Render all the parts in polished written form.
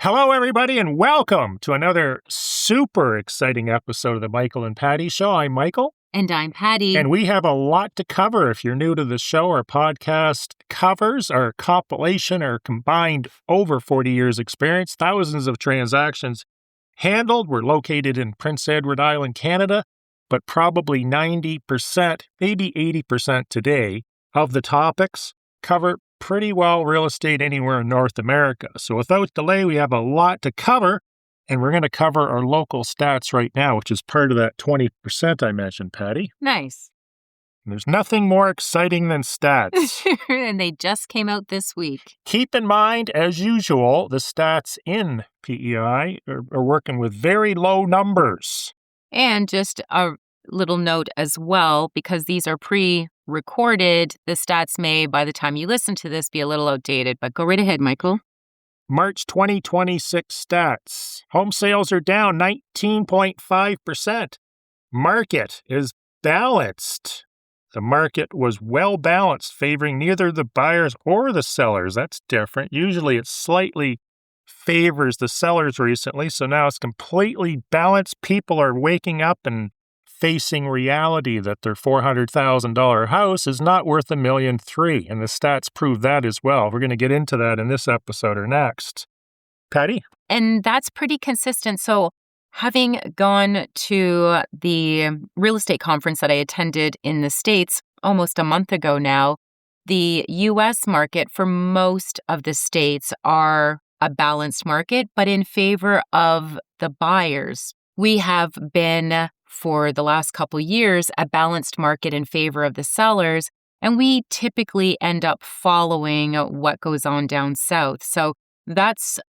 Hello, everybody, and welcome to another super exciting episode of the Michael and Patty Show. I'm Michael. And I'm Patty. And we have a lot to cover. If you're new to the show, our podcast covers our compilation, our combined over 40 years experience, thousands of transactions handled. We're located in Prince Edward Island, Canada, but probably 90%, maybe 80% today of the topics cover pretty well real estate anywhere in North America. So without delay, we have a lot to cover, and we're going to cover our local stats right now, which is part of that 20% I mentioned, Patty. Nice. There's nothing more exciting than stats. And they just came out this week. Keep in mind, as usual, the stats in PEI are working with very low numbers. And just a little note as well, because these are pre-recorded, the stats may, by the time you listen to this, be a little outdated. But go right ahead, Michael. March 2026 stats. Home sales are down 19.5%. Market is balanced. The market was well balanced, favoring neither the buyers or the sellers. That's different. Usually it slightly favors the sellers recently, so now it's completely balanced. People are waking up and facing reality that their $400,000 house is not worth $1.3 million, and the stats prove that as well. We're going to get into that in this episode or next. Patty? And that's pretty consistent. So having gone to the real estate conference that I attended in the States almost a month ago now, the U.S. market for most of the states are a balanced market, but in favor of the buyers. We have been, for the last couple years, a balanced market in favor of the sellers, and we typically end up following what goes on down south. So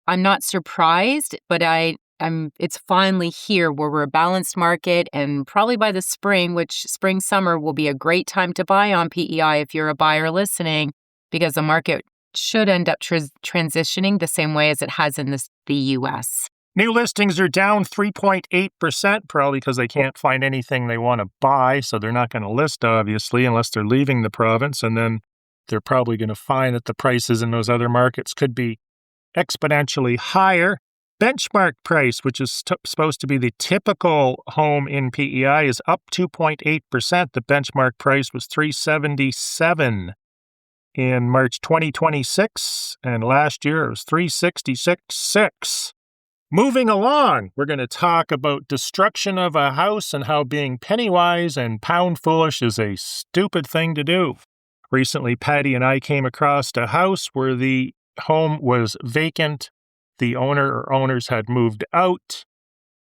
I'm not surprised, but it's finally here where we're a balanced market, and probably by the spring, which summer will be a great time to buy on PEI if you're a buyer listening, because the market should end up transitioning the same way as it has in the U.S. New listings are down 3.8%, probably because they can't find anything they want to buy, so they're not going to list, obviously, unless they're leaving the province, and then they're probably going to find that the prices in those other markets could be exponentially higher. Benchmark price, which is supposed to be the typical home in PEI, is up 2.8%. The benchmark price was $377 in March 2026, and last year it was $366.6. Moving along, we're going to talk about destruction of a house and how being penny-wise and pound-foolish is a stupid thing to do. Recently, Patty and I came across a house where the home was vacant. The owner or owners had moved out,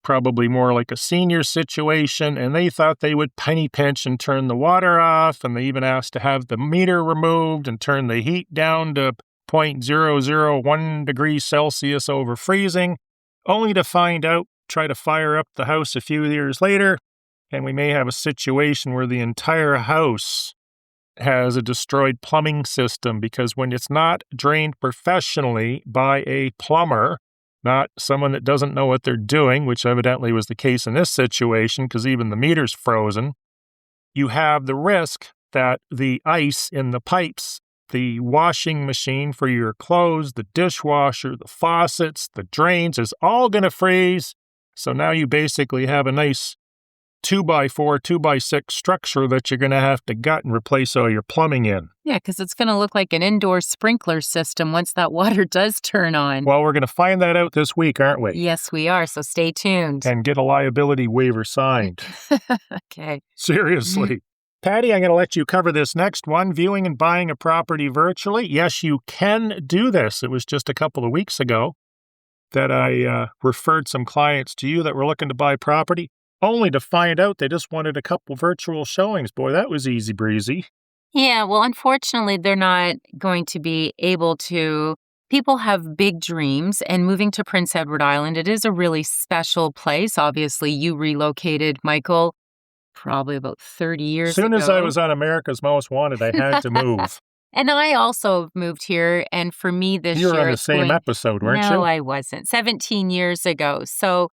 probably more like a senior situation, and they thought they would penny pinch and turn the water off, and they even asked to have the meter removed and turn the heat down to 0.001 degrees Celsius over freezing, only to find out, try to fire up the house a few years later, and we may have a situation where the entire house has a destroyed plumbing system, because when it's not drained professionally by a plumber, not someone that doesn't know what they're doing, which evidently was the case in this situation because even the meter's frozen, you have the risk that the ice in the pipes, the washing machine for your clothes, the dishwasher, the faucets, the drains is all going to freeze. So now you basically have a nice 2x4, 2x6 structure that you're going to have to gut and replace all your plumbing in. Yeah, because it's going to look like an indoor sprinkler system once that water does turn on. Well, we're going to find that out this week, aren't we? Yes, we are. So stay tuned. And get a liability waiver signed. Okay. Seriously. Patty, I'm going to let you cover this next one, viewing and buying a property virtually. Yes, you can do this. It was just a couple of weeks ago that I referred some clients to you that were looking to buy property, only to find out they just wanted a couple virtual showings. Boy, that was easy breezy. Yeah, well, unfortunately, they're not going to be able to. People have big dreams, and moving to Prince Edward Island, it is a really special place. Obviously, you relocated, Michael, probably about 30 years ago. As soon as I was on America's Most Wanted, I had to move. And I also moved here, and for me this year... You were on the same episode, weren't you? No, I wasn't. 17 years ago. So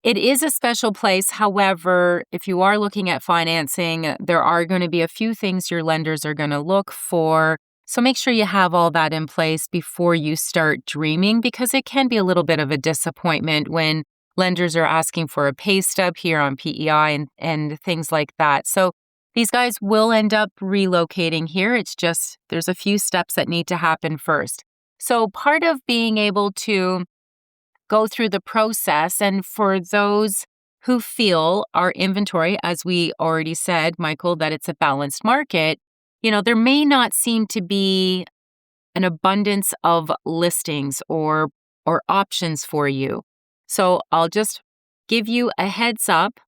it is a special place. However, if you are looking at financing, there are going to be a few things your lenders are going to look for. So make sure you have all that in place before you start dreaming, because it can be a little bit of a disappointment when lenders are asking for a pay stub here on PEI and things like that. So these guys will end up relocating here. It's just there's a few steps that need to happen first. So part of being able to go through the process, and for those who feel our inventory, as we already said, Michael, that it's a balanced market, there may not seem to be an abundance of listings or options for you. So I'll just give you a heads up.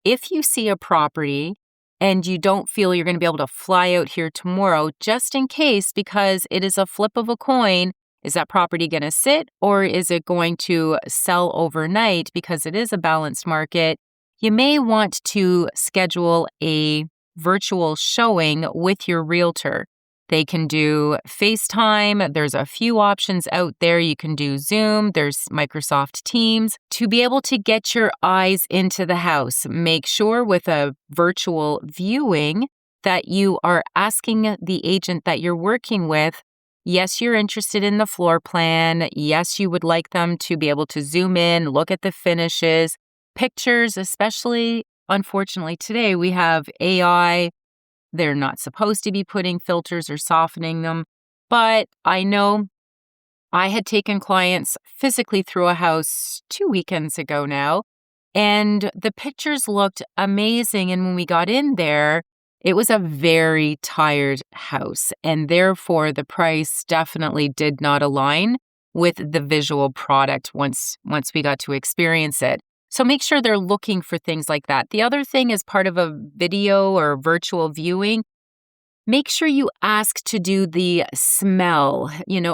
If you see a property and you don't feel you're going to be able to fly out here tomorrow, just in case, because it is a flip of a coin, is that property going to sit or is it going to sell overnight? Because it is a balanced market, you may want to schedule a virtual showing with your realtor. They can do FaceTime. There's a few options out there. You can do Zoom. There's Microsoft Teams to be able to get your eyes into the house. Make sure with a virtual viewing that you are asking the agent that you're working with, yes, you're interested in the floor plan. Yes, you would like them to be able to zoom in, look at the finishes, pictures, especially, unfortunately, today we have AI. They're not supposed to be putting filters or softening them. But I know I had taken clients physically through a house 2 weekends ago now, and the pictures looked amazing. And when we got in there, it was a very tired house, and therefore the price definitely did not align with the visual product once we got to experience it. So make sure they're looking for things like that. The other thing is part of a video or virtual viewing, make sure you ask to do the smell,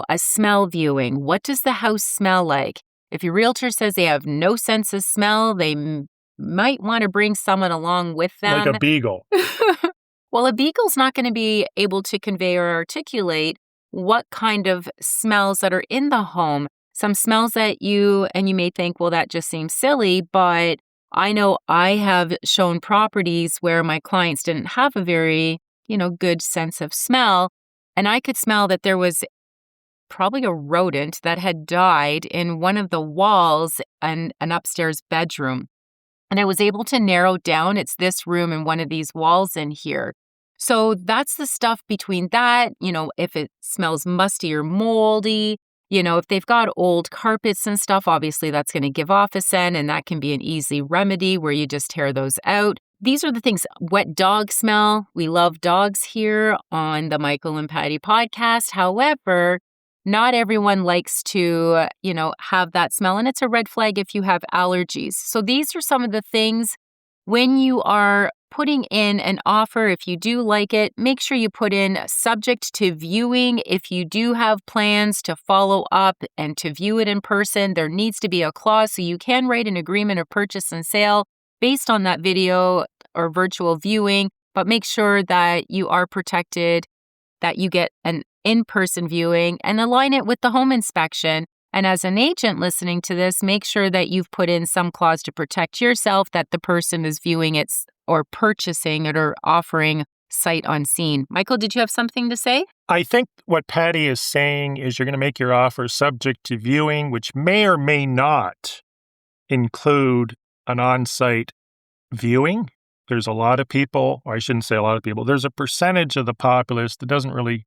a smell viewing. What does the house smell like? If your realtor says they have no sense of smell, they might want to bring someone along with them. Like a beagle. Well, a beagle's not going to be able to convey or articulate what kind of smells that are in the home. Some smells that you may think, well, that just seems silly, but I know I have shown properties where my clients didn't have a very, good sense of smell. And I could smell that there was probably a rodent that had died in one of the walls in an upstairs bedroom. And I was able to narrow down, it's this room and one of these walls in here. So that's the stuff between that, if it smells musty or moldy, if they've got old carpets and stuff, obviously that's going to give off a scent, and that can be an easy remedy where you just tear those out. These are the things. Wet dog smell. We love dogs here on the Michael and Patty podcast. However, not everyone likes to, have that smell, and it's a red flag if you have allergies. So these are some of the things when you are putting in an offer. If you do like it, make sure you put in subject to viewing. If you do have plans to follow up and to view it in person, there needs to be a clause so you can write an agreement of purchase and sale based on that video or virtual viewing, but make sure that you are protected, that you get an in-person viewing, and align it with the home inspection. And as an agent listening to this, make sure that you've put in some clause to protect yourself that the person is viewing it or purchasing it or offering sight unseen. Michael, did you have something to say? I think what Patty is saying is you're going to make your offer subject to viewing, which may or may not include an on-site viewing. There's a lot of people, or I shouldn't say a lot of people, there's a percentage of the populace that doesn't really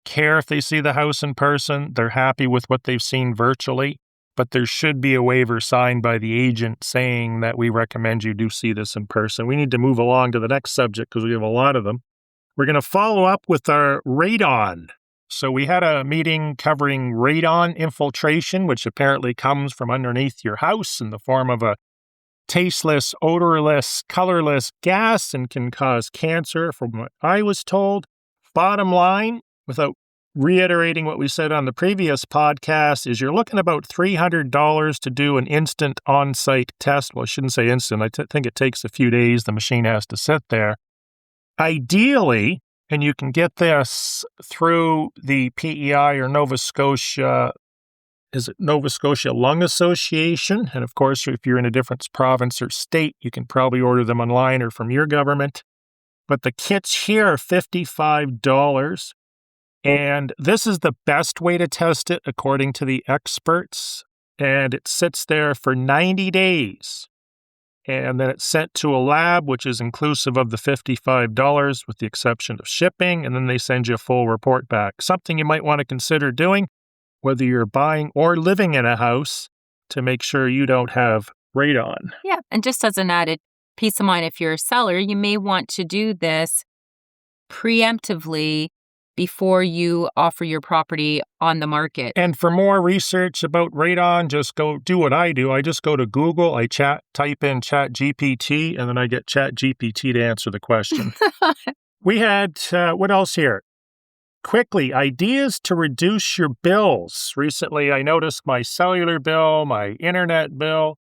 care if they see the house in person. They're happy with what they've seen virtually, but there should be a waiver signed by the agent saying that we recommend you do see this in person. We need to move along to the next subject because we have a lot of them. We're going to follow up with our radon. So we had a meeting covering radon infiltration, which apparently comes from underneath your house in the form of a tasteless, odorless, colorless gas and can cause cancer, from what I was told. Bottom line, without reiterating what we said on the previous podcast, is you're looking about $300 to do an instant on-site test. Well, I shouldn't say instant. I think it takes a few days. The machine has to sit there. Ideally, and you can get this through the PEI or Nova Scotia Lung Association. And of course, if you're in a different province or state, you can probably order them online or from your government. But the kits here are $55. And this is the best way to test it, according to the experts. And it sits there for 90 days. And then it's sent to a lab, which is inclusive of the $55 with the exception of shipping. And then they send you a full report back. Something you might want to consider doing, whether you're buying or living in a house, to make sure you don't have radon. Yeah. And just as an added peace of mind, if you're a seller, you may want to do this preemptively before you offer your property on the market. And for more research about radon, just go do what I do. I just go to Google, type in ChatGPT, and then I get ChatGPT to answer the question. We had, what else here? Quickly, ideas to reduce your bills. Recently, I noticed my cellular bill, my internet bill,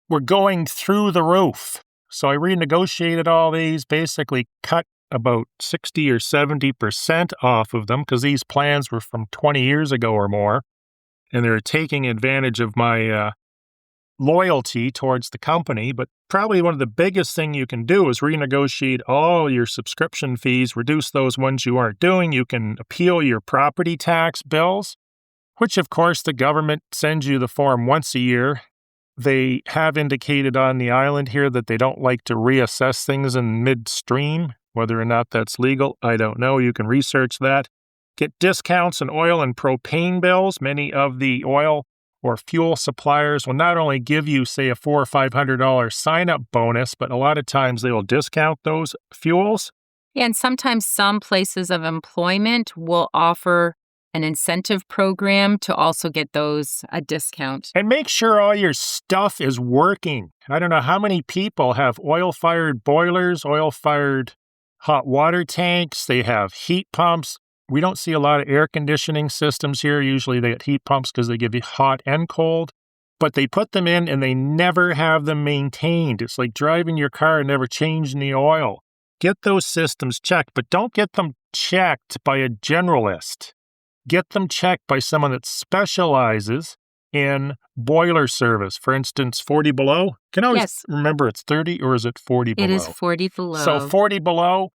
were going through the roof. So I renegotiated all these, basically cut about 60 or 70% off of them because these plans were from 20 years ago or more. And they're taking advantage of my loyalty towards the company. But probably one of the biggest thing you can do is renegotiate all your subscription fees, reduce those ones you aren't doing. You can appeal your property tax bills, which of course the government sends you the form once a year. They have indicated on the island here that they don't like to reassess things in midstream. Whether or not that's legal, I don't know. You can research that. Get discounts on oil and propane bills. Many of the oil or fuel suppliers will not only give you, say, a $400 or $500 sign-up bonus, but a lot of times they will discount those fuels. Yeah, and sometimes some places of employment will offer an incentive program to also get those a discount. And make sure all your stuff is working. I don't know how many people have oil-fired boilers, oil-fired hot water tanks. They have heat pumps. We don't see a lot of air conditioning systems here. Usually they get heat pumps because they give you hot and cold. But they put them in and they never have them maintained. It's like driving your car and never changing the oil. Get those systems checked, but don't get them checked by a generalist. Get them checked by someone that specializes in boiler service. For instance, 40 below. Can I always remember it's 30 or is it 40 below? It is 40 below. So 40 below.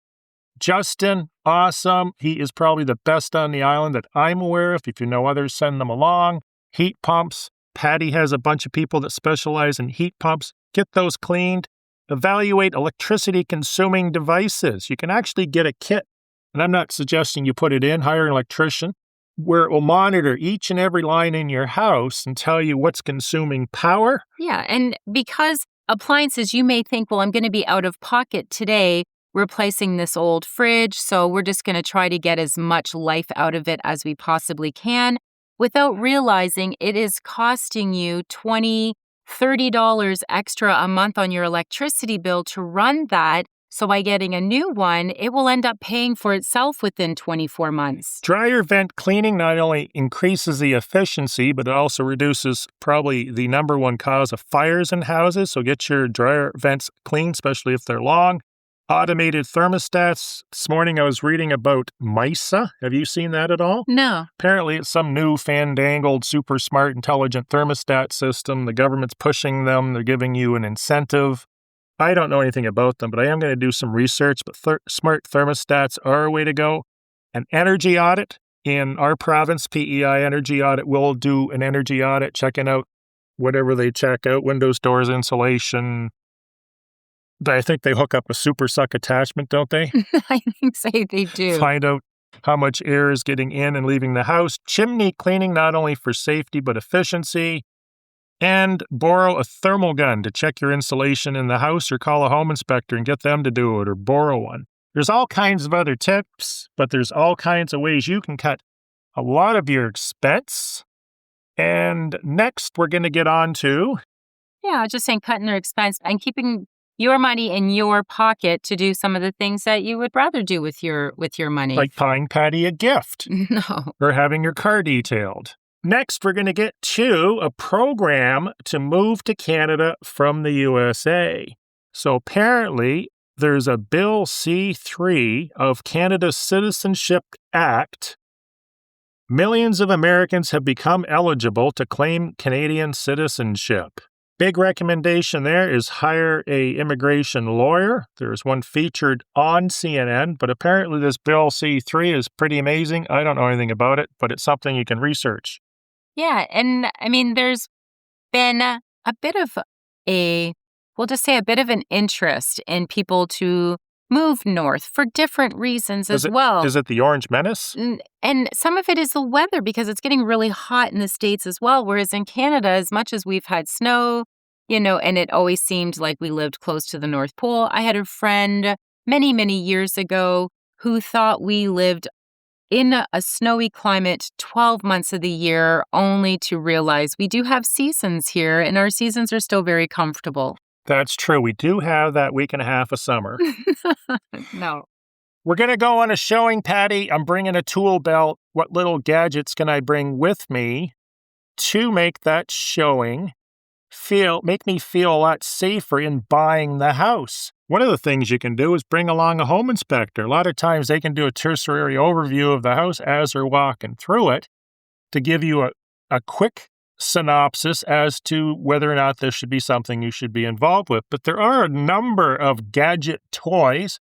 Justin, awesome. He is probably the best on the island that I'm aware of. If you know others, send them along. Heat pumps. Patty has a bunch of people that specialize in heat pumps. Get those cleaned. Evaluate electricity consuming devices. You can actually get a kit, and I'm not suggesting you put it in, hire an electrician, where it will monitor each and every line in your house and tell you what's consuming power. Yeah, and because appliances, you may think, well, I'm going to be out of pocket today replacing this old fridge, so we're just going to try to get as much life out of it as we possibly can, without realizing it is costing you $20, $30 extra a month on your electricity bill to run that. So by getting a new one, it will end up paying for itself within 24 months. Dryer vent cleaning not only increases the efficiency, but it also reduces probably the number one cause of fires in houses. So get your dryer vents clean, especially if they're long. Automated thermostats. This morning I was reading about MISA. Have you seen that at all? No. Apparently it's some new fandangled, super smart, intelligent thermostat system. The government's pushing them. They're giving you an incentive. I don't know anything about them, but I am going to do some research. But smart thermostats are a way to go. An energy audit in our province, PEI Energy Audit, will do an energy audit, checking out whatever they check out, windows, doors, insulation. I think they hook up a super suck attachment, don't they? I think so, they do. Find out how much air is getting in and leaving the house. Chimney cleaning, not only for safety, but efficiency. And borrow a thermal gun to check your insulation in the house, or call a home inspector and get them to do it, or borrow one. There's all kinds of other tips, but there's all kinds of ways you can cut a lot of your expense. And next, we're going to get on to... Yeah, just saying cutting their expense and keeping your money in your pocket to do some of the things that you would rather do with your money. Like buying Patty a gift. No. Or having your car detailed. Next, we're going to get to a program to move to Canada from the USA. So apparently, there's a Bill C-3 of Canada's Citizenship Act. Millions of Americans have become eligible to claim Canadian citizenship. Big recommendation there is hire a immigration lawyer. There's one featured on CNN, but apparently this Bill C-3 is pretty amazing. I don't know anything about it, but it's something you can research. Yeah, and I mean, there's been a bit of we'll just say a bit of an interest in people to move north for different reasons as well. Is it the Orange Menace? And some of it is the weather because it's getting really hot in the States as well. Whereas in Canada, as much as we've had snow, and it always seemed like we lived close to the North Pole. I had a friend many, many years ago who thought we lived in a snowy climate 12 months of the year, only to realize we do have seasons here and our seasons are still very comfortable. That's true. We do have that week and a half of summer. No. We're going to go on a showing, Patty. I'm bringing a tool belt. What little gadgets can I bring with me to make that showing make me feel a lot safer in buying the house? One of the things you can do is bring along a home inspector. A lot of times they can do a tertiary overview of the house as they're walking through it to give you a quick synopsis as to whether or not this should be something you should be involved with. But there are a number of gadget toys.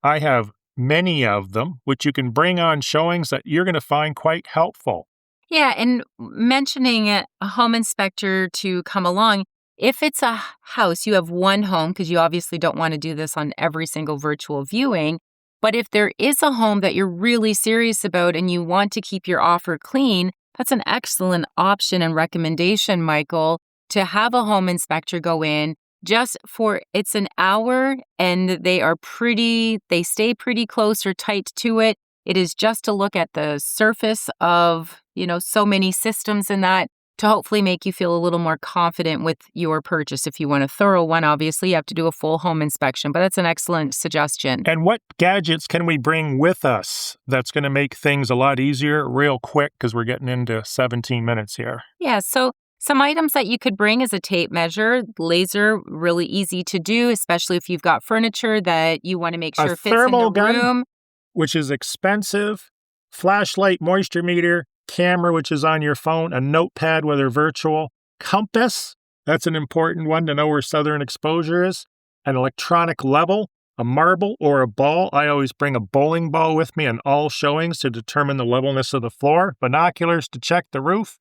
I have many of them, which you can bring on showings that you're going to find quite helpful. Yeah, and mentioning a home inspector to come along, if it's a house, you have one home, because you obviously don't want to do this on every single virtual viewing. But if there is a home that you're really serious about and you want to keep your offer clean, that's an excellent option and recommendation, Michael, to have a home inspector go in it's an hour and they stay pretty close or tight to it. It is just to look at the surface of, so many systems in that to hopefully make you feel a little more confident with your purchase. If you want a thorough one, obviously you have to do a full home inspection, but that's an excellent suggestion. And what gadgets can we bring with us that's going to make things a lot easier real quick, because we're getting into 17 minutes here? Yeah, so some items that you could bring is a tape measure, laser, really easy to do, especially if you've got furniture that you want to make sure fits in the room. A thermal gun, which is expensive, flashlight, moisture meter, camera, which is on your phone, a notepad, whether virtual, compass, that's an important one to know where southern exposure is, an electronic level, a marble or a ball. I always bring a bowling ball with me on all showings to determine the levelness of the floor, binoculars to check the roof.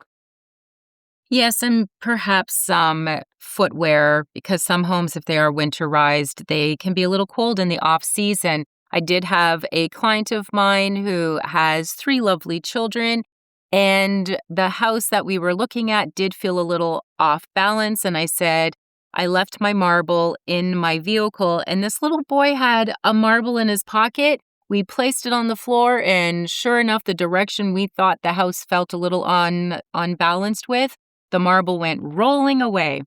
Yes, and perhaps some footwear, because some homes, if they are winterized, they can be a little cold in the off season. I did have a client of mine who has 3 lovely children, and the house that we were looking at did feel a little off balance. And I said, I left my marble in my vehicle, and this little boy had a marble in his pocket. We placed it on the floor, and sure enough, the direction we thought the house felt a little unbalanced with, the marble went rolling away.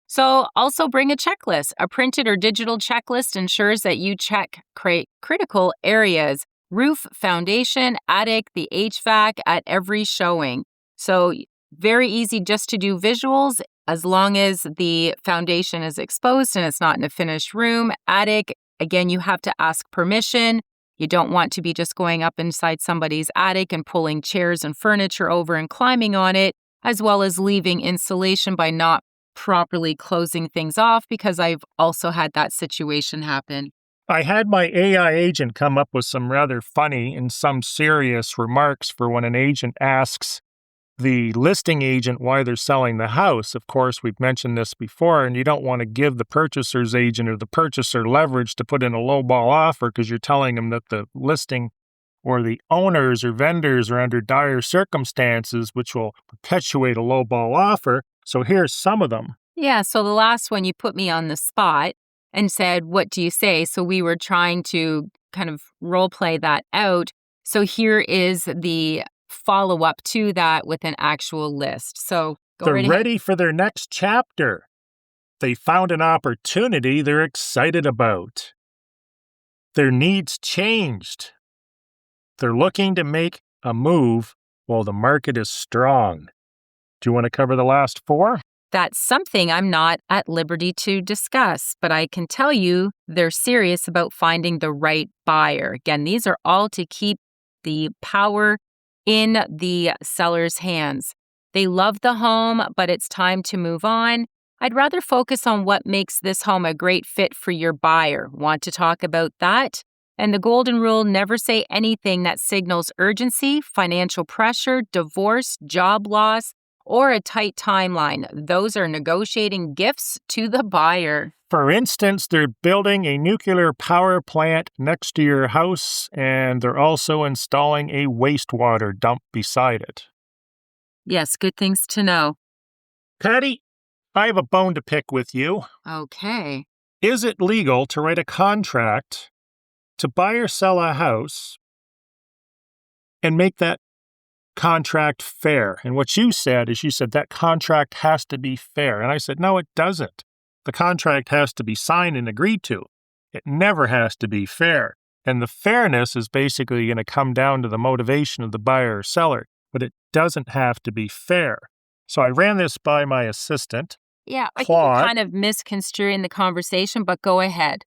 So also bring a checklist. A printed or digital checklist ensures that you check critical areas, roof, foundation, attic, the HVAC at every showing. So very easy just to do visuals as long as the foundation is exposed and it's not in a finished room. Attic, again, you have to ask permission. You don't want to be just going up inside somebody's attic and pulling chairs and furniture over and climbing on it, as well as leaving insulation by not properly closing things off, because I've also had that situation happen. I had my AI agent come up with some rather funny and some serious remarks for when an agent asks the listing agent why they're selling the house. Of course, we've mentioned this before, and you don't want to give the purchaser's agent or the purchaser leverage to put in a lowball offer, because you're telling them that the listing or the owners or vendors are under dire circumstances, which will perpetuate a lowball offer. So here's some of them. Yeah, so the last one, you put me on the spot and said, what do you say? So we were trying to kind of role play that out. So here is the follow-up to that with an actual list. So they're ready for their next chapter. They found an opportunity they're excited about. Their needs changed. They're looking to make a move while the market is strong. Do you want to cover the last 4? That's something I'm not at liberty to discuss, but I can tell you they're serious about finding the right buyer. Again, these are all to keep the power in the seller's hands. They love the home, but it's time to move on. I'd rather focus on what makes this home a great fit for your buyer. Want to talk about that? And the golden rule, never say anything that signals urgency, financial pressure, divorce, job loss, or a tight timeline. Those are negotiating gifts to the buyer. For instance, they're building a nuclear power plant next to your house, and they're also installing a wastewater dump beside it. Yes, good things to know. Patty, I have a bone to pick with you. Okay. Is it legal to write a contract to buy or sell a house and make that contract fair? And what you said is that contract has to be fair. And I said, no, it doesn't. The contract has to be signed and agreed to. It never has to be fair. And the fairness is basically going to come down to the motivation of the buyer or seller, but it doesn't have to be fair. So I ran this by my assistant. Yeah, I think Claude. you're kind of misconstruing the conversation, but go ahead.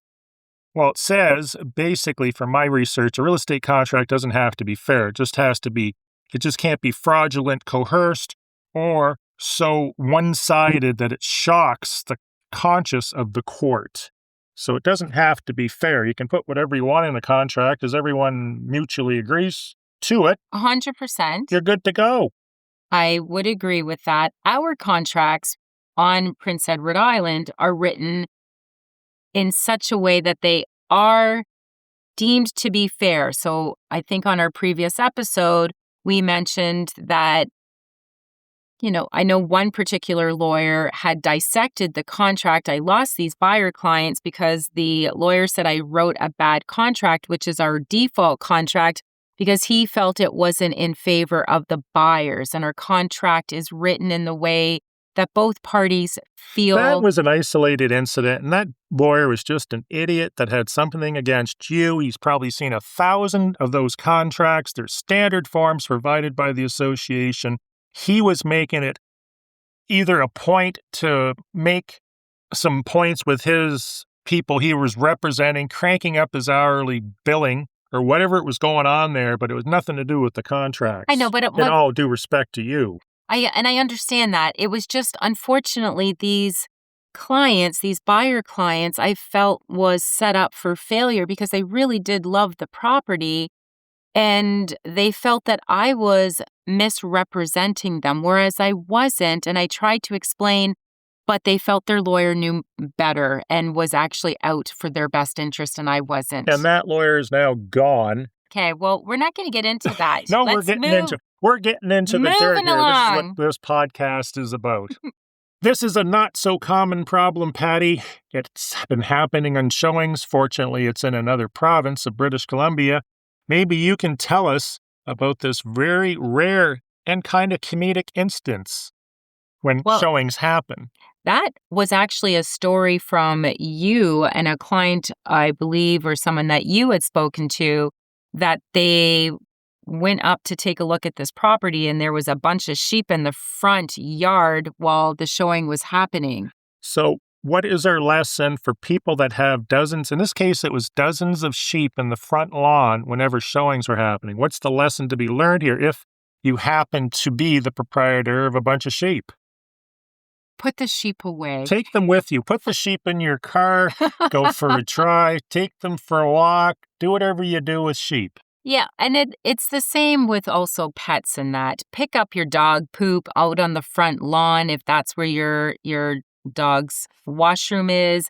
Well, it says, basically, from my research, a real estate contract doesn't have to be fair. It just can't be fraudulent, coerced, or so one-sided that it shocks the conscience of the court. So it doesn't have to be fair. You can put whatever you want in the contract as everyone mutually agrees to it. 100%. You're good to go. I would agree with that. Our contracts on Prince Edward Island are written in such a way that they are deemed to be fair. So I think on our previous episode, we mentioned that, I know one particular lawyer had dissected the contract. I lost these buyer clients because the lawyer said I wrote a bad contract, which is our default contract, because he felt it wasn't in favor of the buyers. And our contract is written in the way that both parties feel. That was an isolated incident, and that lawyer was just an idiot that had something against you. He's probably seen 1,000 of those contracts. They're standard forms provided by the association. He was making it either a point to make some points with his people he was representing, cranking up his hourly billing, or whatever it was going on there, but it was nothing to do with the contracts. I know, but in all due respect to you. I understand that. It was just, unfortunately, these clients, these buyer clients, I felt was set up for failure because they really did love the property, and they felt that I was misrepresenting them, whereas I wasn't. And I tried to explain, but they felt their lawyer knew better and was actually out for their best interest, and I wasn't. And that lawyer is now gone. Okay, well, we're not going to get into that. No, we're getting into the dirt here. Along. This is what this podcast is about. This is a not-so-common problem, Patty. It's been happening on showings. Fortunately, it's in another province of British Columbia. Maybe you can tell us about this very rare and kind of comedic instance when showings happen. That was actually a story from you and a client, I believe, or someone that you had spoken to, that they went up to take a look at this property and there was a bunch of sheep in the front yard while the showing was happening. So what is our lesson for people that have dozens? In this case, it was dozens of sheep in the front lawn whenever showings were happening. What's the lesson to be learned here if you happen to be the proprietor of a bunch of sheep? Put the sheep away. Take them with you. Put the sheep in your car. Go for a drive. Take them for a walk. Do whatever you do with sheep. Yeah, and it's the same with also pets and that. Pick up your dog poop out on the front lawn if that's where your dog's washroom is.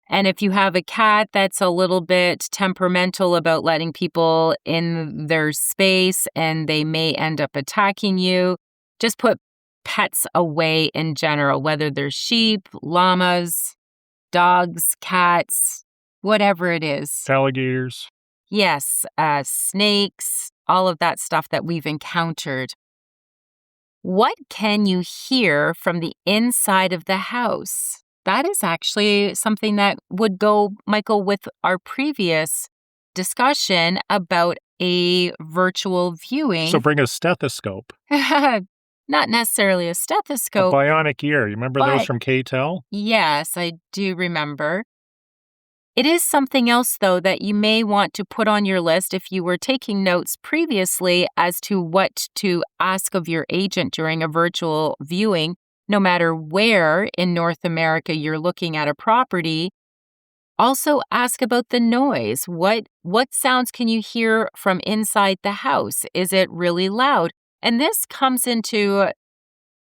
And if you have a cat that's a little bit temperamental about letting people in their space and they may end up attacking you, just put pets away in general, whether they're sheep, llamas, dogs, cats, whatever it is. Alligators. Yes, snakes, all of that stuff that we've encountered. What can you hear from the inside of the house? That is actually something that would go, Michael, with our previous discussion about a virtual viewing. So bring a stethoscope. Not necessarily a stethoscope. A bionic ear. You remember those from K-Tel? Yes, I do remember. It is something else, though, that you may want to put on your list if you were taking notes previously as to what to ask of your agent during a virtual viewing. no matter where in North America you're looking at a property. Also ask about the noise. What sounds can you hear from inside the house? Is it really loud? And this comes into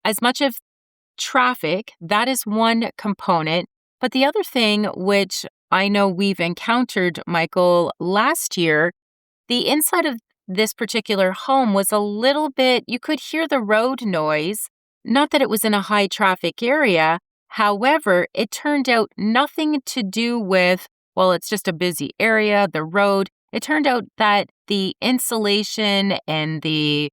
as much of traffic, that is one component. But the other thing, which I know we've encountered, Michael, last year, the inside of this particular home was a little bit, you could hear the road noise. Not that it was in a high traffic area. However, it turned out nothing to do with, well, it's just a busy area, the road. It turned out that the insulation and the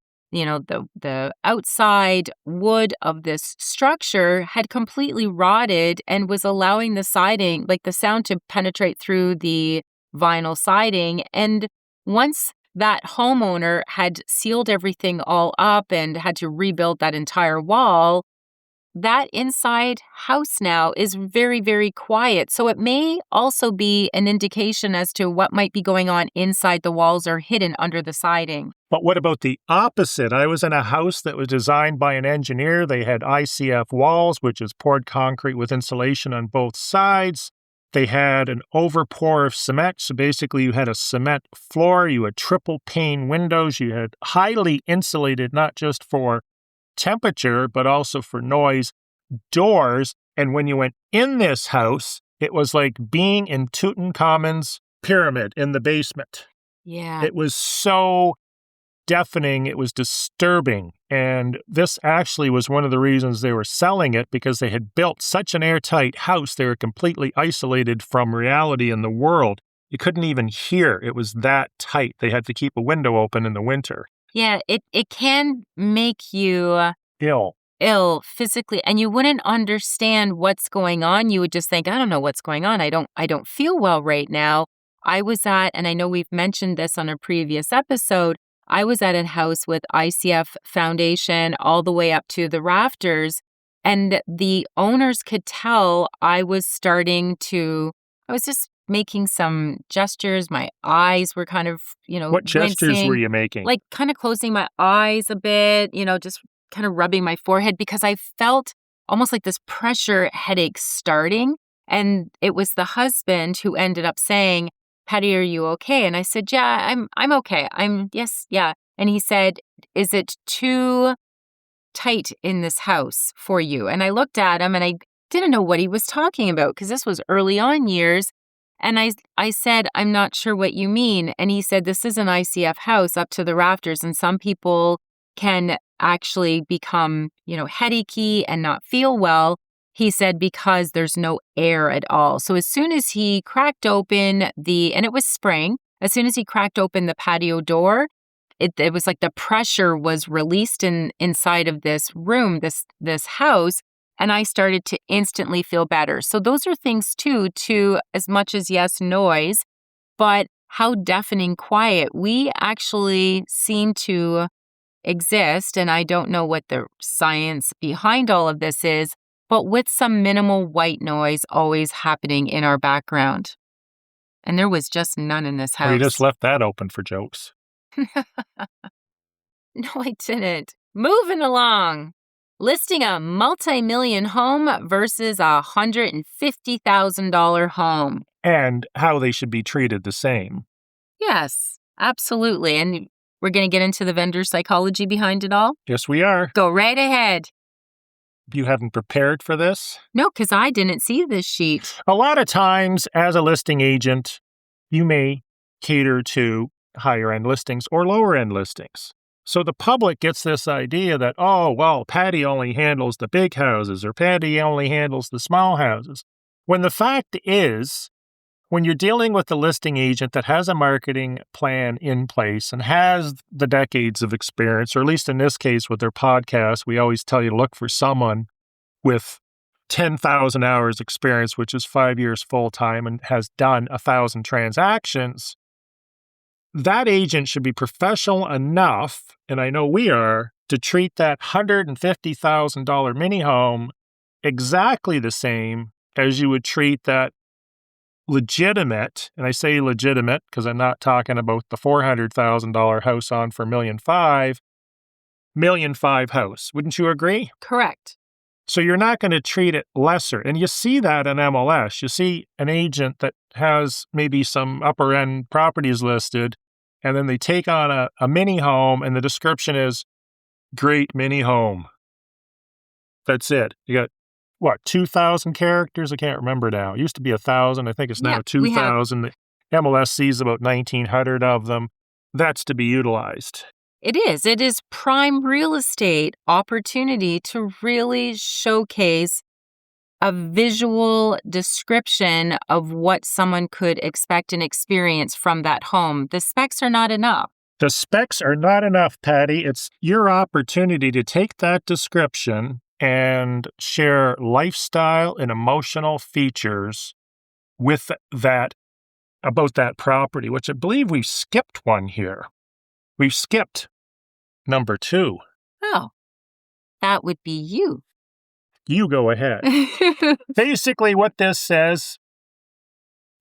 outside wood of this structure had completely rotted and was allowing the siding, like the sound, to penetrate through the vinyl siding. And once that homeowner had sealed everything all up and had to rebuild that entire wall, that inside house now is very, very quiet. So it may also be an indication as to what might be going on inside the walls or hidden under the siding. But what about the opposite? I was in a house that was designed by an engineer. They had ICF walls, which is poured concrete with insulation on both sides. They had an overpour of cement. So basically you had a cement floor, you had triple pane windows, you had highly insulated, not just for temperature, but also for noise, doors. And when you went in this house, it was like being in Tutankhamun's pyramid in the basement. Yeah. It was so deafening, it was disturbing. And this actually was one of the reasons they were selling it, because they had built such an airtight house. They were completely isolated from reality in the world. You couldn't even hear. It was that tight. They had to keep a window open in the winter. Yeah, it can make you ill physically, and you wouldn't understand what's going on. You would just think, I don't know what's going on. I don't feel well right now. I was at, and I know we've mentioned this on a previous episode, I was at a house with ICF foundation all the way up to the rafters, and the owners could tell I was just making some gestures. My eyes were kind of, What gestures wincing, were you making? like kind of closing my eyes a bit, just kind of rubbing my forehead, because I felt almost like this pressure headache starting. And it was the husband who ended up saying, Patty, are you okay? And I said, yeah, I'm okay. Yes, yeah. And he said, is it too tight in this house for you? And I looked at him and I didn't know what he was talking about, because this was early on years. And I said, I'm not sure what you mean. And he said, this is an ICF house up to the rafters, and some people can actually become, headachy and not feel well. He said, because there's no air at all. So as soon as he cracked open and it was spring, as soon as he cracked open the patio door, it was like the pressure was released inside of this room, this house. And I started to instantly feel better. So those are things too, as much as, yes, noise, but how deafening quiet we actually seem to exist. And I don't know what the science behind all of this is, but with some minimal white noise always happening in our background. And there was just none in this house. Well, you just left that open for jokes. No, I didn't. Moving along. Listing a multi-million home versus a $150,000 home. And how they should be treated the same. Yes, absolutely. And we're going to get into the vendor psychology behind it all? Yes, we are. Go right ahead. You haven't prepared for this? No, because I didn't see this sheet. A lot of times, as a listing agent, you may cater to higher-end listings or lower-end listings. So the public gets this idea that, oh, well, Patty only handles the big houses, or Patty only handles the small houses. When the fact is, when you're dealing with a listing agent that has a marketing plan in place and has the decades of experience, or at least in this case with their podcast, we always tell you to look for someone with 10,000 hours experience, which is 5 years full-time, and has done 1,000 transactions. That agent should be professional enough, and I know we are, to treat that $150,000 mini home exactly the same as you would treat that legitimate, and I say legitimate because I'm not talking about the $400,000 house on for $1.5 million house. Wouldn't you agree? Correct. So you're not going to treat it lesser. And you see that in MLS. You see an agent that has maybe some upper end properties listed, and then they take on a mini home, and the description is great mini home. That's it. You got, what, 2,000 characters? I can't remember now. It used to be 1,000. I think it's now 2,000. The MLS sees about 1,900 of them. That's to be utilized. It is. It is prime real estate opportunity to really showcase a visual description of what someone could expect and experience from that home. The specs are not enough. The specs are not enough, Patty. It's your opportunity to take that description and share lifestyle and emotional features with that, about that property, which I believe we've skipped one here. We've skipped number 2. Oh, that would be you. You go ahead. Basically, what this says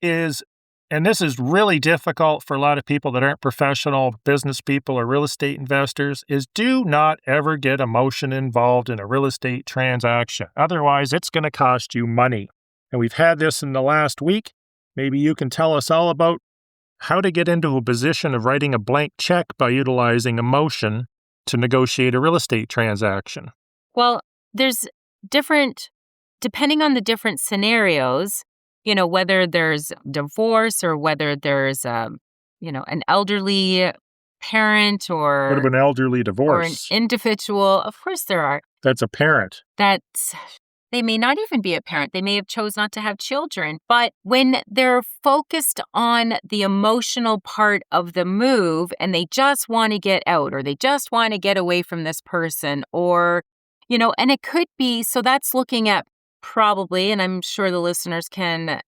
is, and this is really difficult for a lot of people that aren't professional business people or real estate investors, is do not ever get emotion involved in a real estate transaction. Otherwise, it's going to cost you money. And we've had this in the last week. Maybe you can tell us all about how to get into a position of writing a blank check by utilizing emotion to negotiate a real estate transaction. Well, there's different, depending on the different scenarios, whether there's divorce or whether there's, an elderly parent or... What about an elderly divorce? Or an individual. Of course there are. That's a parent. They may not even be a parent. They may have chose not to have children. But when they're focused on the emotional part of the move and they just want to get out or they just want to get away from this person or, and it could be, so that's looking at probably, and I'm sure the listeners can,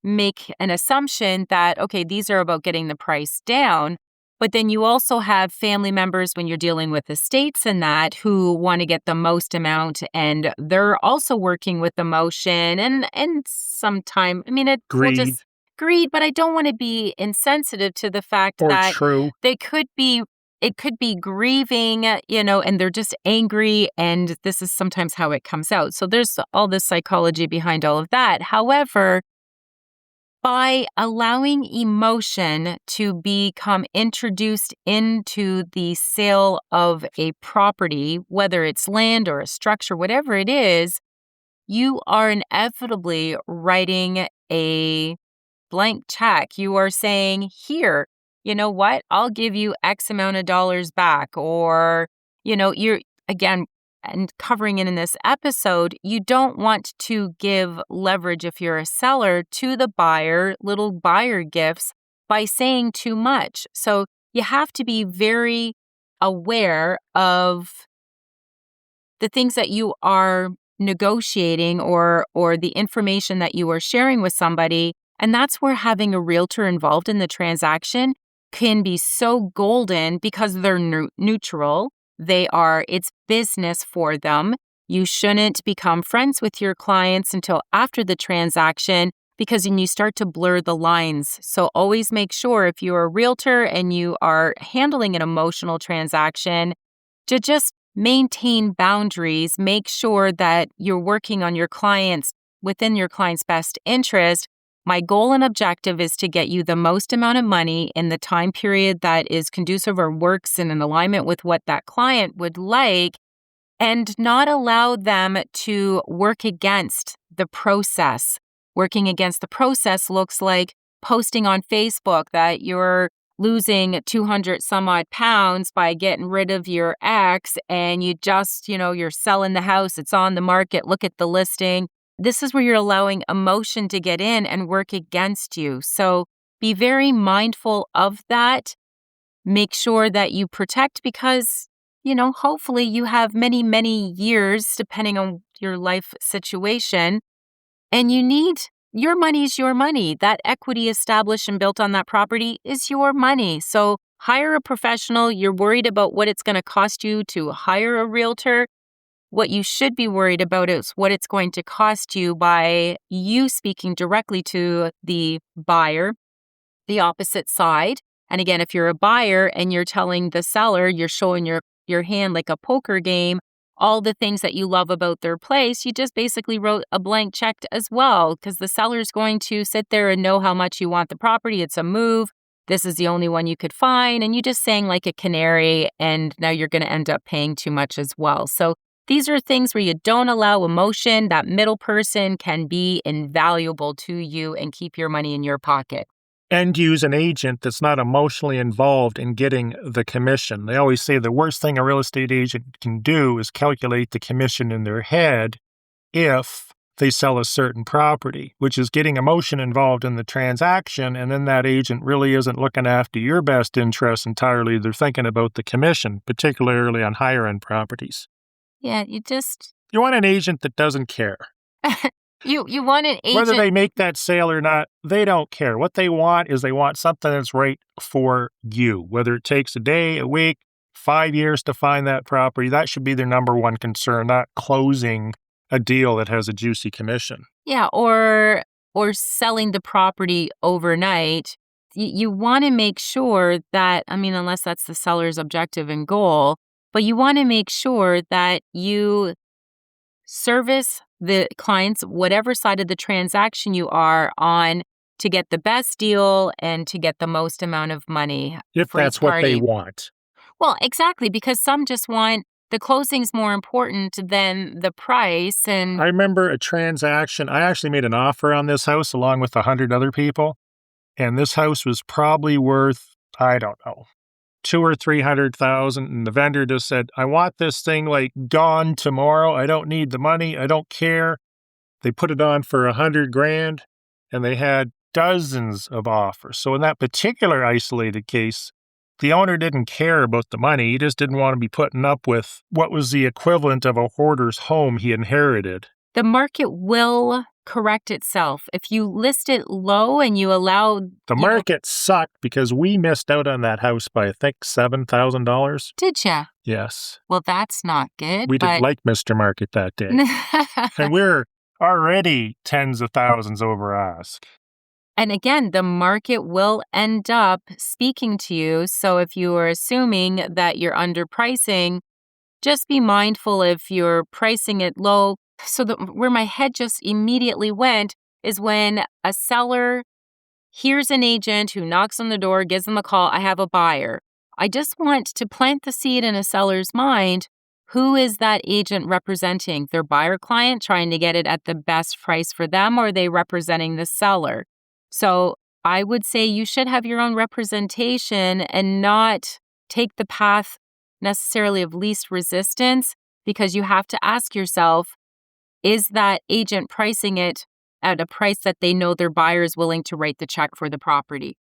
make an assumption that, okay, these are about getting the price down. But then you also have family members when you're dealing with estates and that who want to get the most amount and they're also working with emotion and sometime, greed. Greed, but I don't want to be insensitive to the fact that true. It could be grieving, and they're just angry and this is sometimes how it comes out. So there's all this psychology behind all of that. However, by allowing emotion to become introduced into the sale of a property, whether it's land or a structure, whatever it is, you are inevitably writing a blank check. You are saying, here, you know what? I'll give you X amount of dollars back. Or, you're, again, and covering it in this episode, you don't want to give leverage if you're a seller to the buyer, little buyer gifts by saying too much. So you have to be very aware of the things that you are negotiating or the information that you are sharing with somebody. And that's where having a realtor involved in the transaction can be so golden because they're neutral. It's business for them. You shouldn't become friends with your clients until after the transaction because then you start to blur the lines. So always make sure if you're a realtor and you are handling an emotional transaction to just maintain boundaries, make sure that you're working on your clients within your client's best interest. My goal and objective is to get you the most amount of money in the time period that is conducive or works in an alignment with what that client would like, and not allow them to work against the process. Working against the process looks like posting on Facebook that you're losing 200 some odd pounds by getting rid of your ex and you just, you're selling the house, it's on the market, look at the listing. This is where you're allowing emotion to get in and work against you. So be very mindful of that. Make sure that you protect because, hopefully you have many, many years depending on your life situation. And your money is your money. That equity established and built on that property is your money. So hire a professional. You're worried about what it's going to cost you to hire a realtor. What you should be worried about is what it's going to cost you by you speaking directly to the buyer, the opposite side. And again, if you're a buyer and you're telling the seller, you're showing your hand like a poker game, all the things that you love about their place, you just basically wrote a blank check as well, because the seller's going to sit there and know how much you want the property. It's a move. This is the only one you could find. And you just sang like a canary, and now you're going to end up paying too much as well. So these are things where you don't allow emotion. That middle person can be invaluable to you and keep your money in your pocket. And use an agent that's not emotionally involved in getting the commission. They always say the worst thing a real estate agent can do is calculate the commission in their head if they sell a certain property, which is getting emotion involved in the transaction, and then that agent really isn't looking after your best interests entirely. They're thinking about the commission, particularly on higher-end properties. Yeah, You want an agent that doesn't care. You want an agent. Whether they make that sale or not, they don't care. What they want is they want something that's right for you. Whether it takes a day, a week, 5 years to find that property, that should be their number one concern, not closing a deal that has a juicy commission. Yeah, or selling the property overnight. You want to make sure that, unless that's the seller's objective and goal, but you want to make sure that you service the clients, whatever side of the transaction you are on, to get the best deal and to get the most amount of money. If that's what they want. Well, exactly, because some just want the closing's more important than the price. And I remember a transaction. I actually made an offer on this house along with 100 other people. And this house was probably worth, I don't know, $200,000 or $300,000. And the vendor just said, I want this thing like gone tomorrow. I don't need the money. I don't care. They put it on for $100,000 and they had dozens of offers. So in that particular isolated case, the owner didn't care about the money. He just didn't want to be putting up with what was the equivalent of a hoarder's home he inherited. The market will correct itself. If you list it low and you allow... The market sucked because we missed out on that house by, I think, $7,000. Did ya? Yes. Well, that's not good. We didn't like Mr. Market that day. And we're already tens of thousands over ask. And again, the market will end up speaking to you. So if you are assuming that you're underpricing, just be mindful if you're pricing it low. So where my head just immediately went is when a seller hears an agent who knocks on the door, gives them a call, I have a buyer. I just want to plant the seed in a seller's mind. Who is that agent representing? Their buyer client trying to get it at the best price for them, or are they representing the seller? So I would say you should have your own representation and not take the path necessarily of least resistance, because you have to ask yourself, is that agent pricing it at a price that they know their buyer is willing to write the check for the property?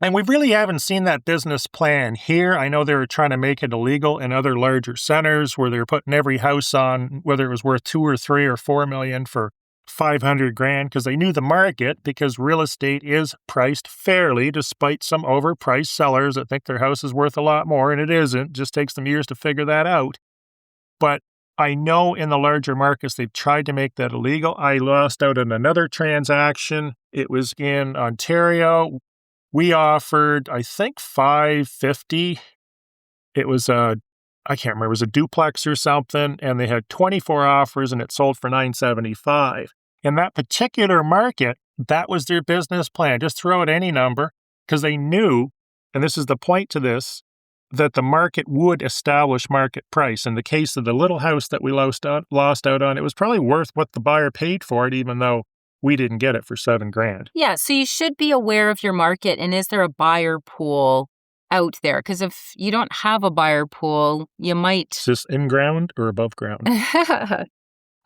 And we really haven't seen that business plan here. I know they were trying to make it illegal in other larger centers where they're putting every house on, whether it was worth $2 or $3 or $4 million for $500,000, because they knew the market, because real estate is priced fairly, despite some overpriced sellers that think their house is worth a lot more, and it isn't. It just takes them years to figure that out. But I know in the larger markets, they've tried to make that illegal. I lost out on another transaction. It was in Ontario. We offered, I think, $550. It was I can't remember, it was a duplex or something, and they had 24 offers and it sold for $975. In that particular market, that was their business plan. Just throw out any number, because they knew, and this is the point to this, that the market would establish market price. In the case of the little house that we lost out on, it was probably worth what the buyer paid for it, even though we didn't get it for $7,000. Yeah, so you should be aware of your market, and is there a buyer pool out there? Because if you don't have a buyer pool, you might... Is this in ground or above ground?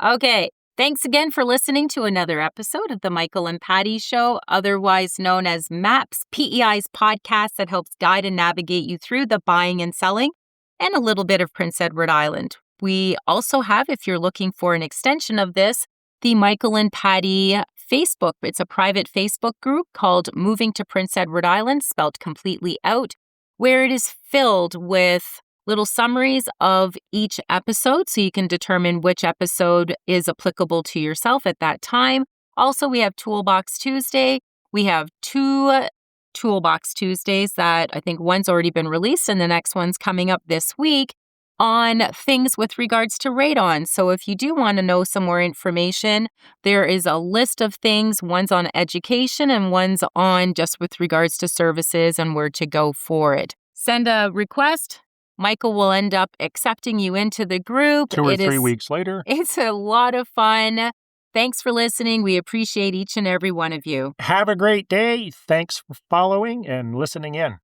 Okay. Thanks again for listening to another episode of the Michael and Patty Show, otherwise known as MAPS, PEI's podcast that helps guide and navigate you through the buying and selling, and a little bit of Prince Edward Island. We also have, if you're looking for an extension of this, the Michael and Patty Facebook. It's a private Facebook group called Moving to Prince Edward Island, spelled completely out, where it is filled with little summaries of each episode so you can determine which episode is applicable to yourself at that time. Also, we have Toolbox Tuesday. We have 2 Toolbox Tuesdays that I think one's already been released and the next one's coming up this week. on things with regards to radon. So if you do want to know some more information, there is a list of things. One's on education and one's on just with regards to services and where to go for it. Send a request. Michael will end up accepting you into the group. 2 or 3 weeks later. It's a lot of fun. Thanks for listening. We appreciate each and every one of you. Have a great day. Thanks for following and listening in.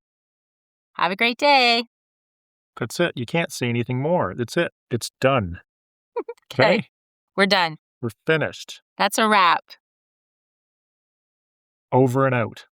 Have a great day. That's it. You can't say anything more. That's it. It's done. Okay. We're done. We're finished. That's a wrap. Over and out.